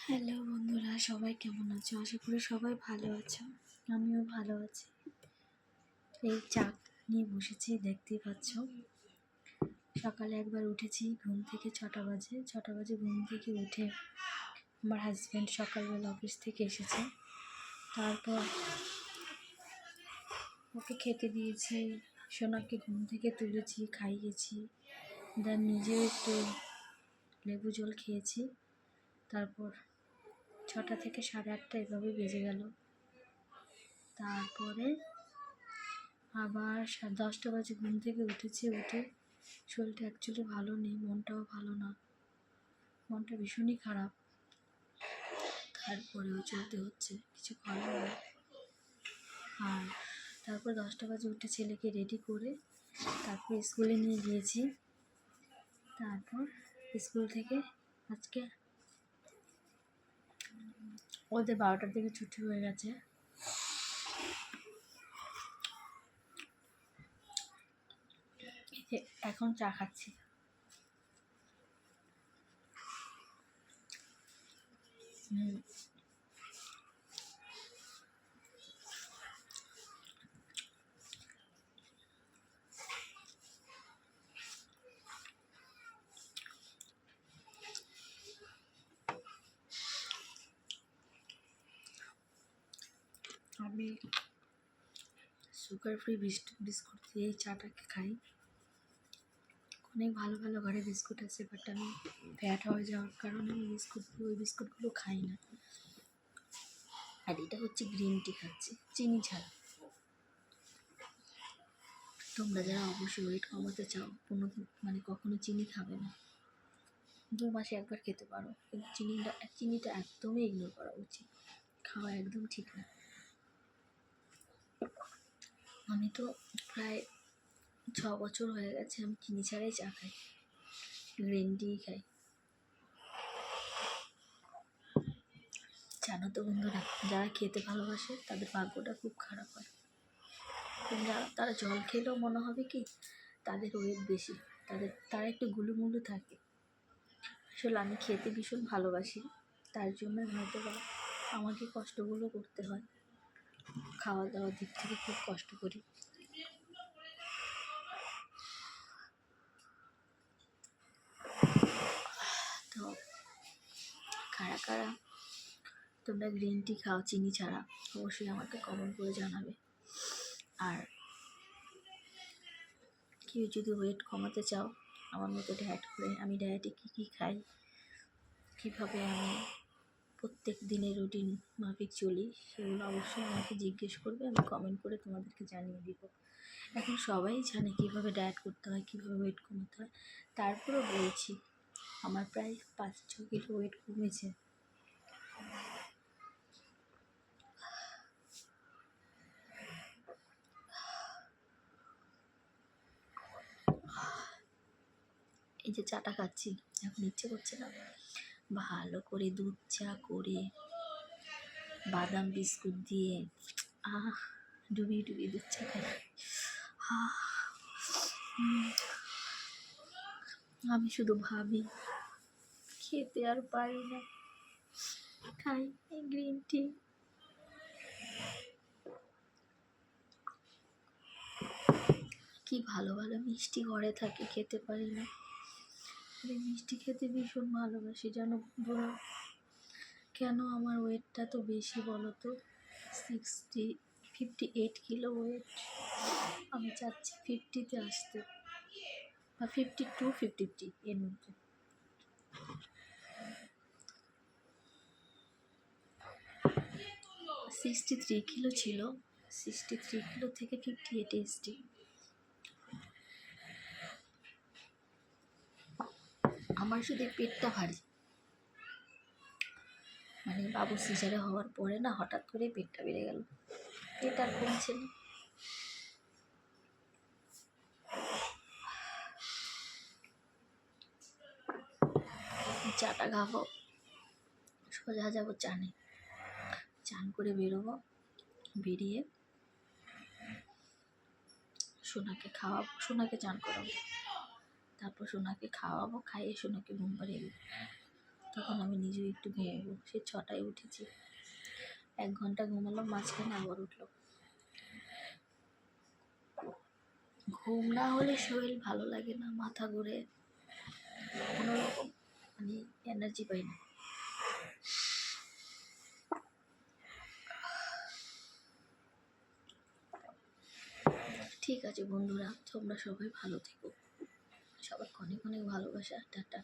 Hello বন্ধুরা, সবাই কেমন আছো? আশা করি সবাই ভালো আছো। আমিও ভালো আছি। এই চা নিয়ে বসেছি, দেখতেই পাচ্ছ। সকালে একবার উঠেছি ঘুম থেকে, 6টা বাজে ঘুম থেকে উঠে আমার হাজব্যান্ড সকালবেলা অফিস থেকে এসেছে। তারপর ওকে খেতে দিয়েছি, সোনাকে ঘুম থেকে তুলেছি, খাইয়েছি, দেন নিজেও একটু লেবু জল খেয়েছি। তারপর 6টা থেকে 8:30 এভাবে বেজে গেল। তারপরে আবার 10টা বাজে ঘুম থেকে উঠেছি। উঠে শরীরটা অ্যাকচুয়ালি ভালো নেই, মনটাও ভালো না, মনটা ভীষণই খারাপ। তারপরেও চলতে হচ্ছে, কিছু করার নেই। আর তারপর 10টা বাজে উঠে ছেলেকে রেডি করে তারপর স্কুলে নিয়ে গিয়েছি। তারপর স্কুল থেকে আজকে ওদের 12টার দিকে ছুটি হয়ে গেছে। এখন চা খাচ্ছি। আমি সুগার ফ্রি বিস্কুট দিয়ে এই চাটাকে খাই। অনেক ভালো ভালো ঘরে বিস্কুট আছে, বাট আমি ফ্যাট হয়ে যাওয়ার কারণে আমি ওই বিস্কুটগুলো খাই না। আর এটা হচ্ছে গ্রিন টি খাচ্ছি, চিনি ছাড়া। তোমরা যারা অবশ্যই ওয়েট কমাতে চাও, কখনো চিনি খাবে না। 2 মাসে একবার খেতে পারো, কিন্তু চিনিটা একদমই ইগনোর করা উচিত, খাওয়া একদম ঠিক না। আমি তো প্রায় 6 বছর হয়ে গেছে আমি চিনি ছাড়াই চা খাই, গ্রিন টি খাই। জানো তো বন্ধুরা, যারা খেতে ভালোবাসে তাদের ভাগ্যটা খুব খারাপ হয়। তারা জল খেলেও মনে হবে কি তাদের ওয়েট বেশি, তারা একটু গুলুমুলু থাকে। আসলে আমি খেতে ভীষণ ভালোবাসি, তার জন্য হয়তো বা আমাকে কষ্টগুলো করতে হয়। খাওয়া দাওয়ার দিক থেকে খুব কষ্ট করি। তো কারা কারা তোমরা গ্রিন টি খাও চিনি ছাড়া, অবশ্যই আমাকে কমেন্ট করে জানাবে। আর কেউ যদি ওয়েট কমাতে চাও আমার মতো ডায়েট করে, আমি ডায়েটে কী খাই, কীভাবে আমি প্রত্যেক দিনের রুটিন মাফিক চলি, সেগুলো অবশ্যই আমাকে জিজ্ঞেস করবে, আমি কমেন্ট করে তোমাদেরকে জানিয়ে দিব। এখন সবাই জানে কীভাবে ডায়েট করতে হয়, কীভাবে ওয়েট কমাতে হয়। তারপরেও বলছি, আমার প্রায় 5-6 কিলো ওয়েট কমেছে। এই যে চাটা খাচ্ছি, এখন ইচ্ছে করছে না ভালো করে দুধ চা করে বাদাম বিস্কুট দিয়ে ডুবিয়ে দুধ চা খাই। আমি শুধু ভাবি, খেতে আর পারি না, খাই এই গ্রিন টি। কি ভালো ভালো মিষ্টি ঘরে থাকে, খেতে পারি না। মিষ্টি খেতে ভীষণ ভালোবাসি, জানো বন্ধুরা। কেন আমার ওয়েটটা তো বেশি বলো তো, 58 কিলো ওয়েট। আমি চাচ্ছি 50-তে আসতে, বা 52-53 এর মধ্যে। সিক্সটি 3 কিলো ছিল, 63 কিলো থেকে 58 এসছি। আমার শুধু পেটটা ভারী, বাবু সিজারে হওয়ার পরে না হঠাৎ করে পেটটা বেড়ে গেল, পেট আর কমছে না। চাটা খাবো, সোজা যাবো চানে, চান করে বেরোবো, বেরিয়ে সোনাকে খাওয়াবো, সোনাকে চান করাবো, তারপর সোনাকে খাওয়াবো, খাইয়ে সোনাকে ঘুম পাড়িয়ে দেবো। তখন আমি নিজেও একটু ঘুমাবো। সে 6টায় উঠেছি, 1 ঘন্টা ঘুমালাম, মাঝখানে আবার উঠলো। ঘুম না হলে শরীর ভালো লাগে না, মাথা ঘুরে, কোনোরকম মানে এনার্জি পাই না। ঠিক আছে বন্ধুরা, তোমরা সবাই ভালো থেকো, সবাইকে অনেক অনেক ভালোবাসা, টাটা।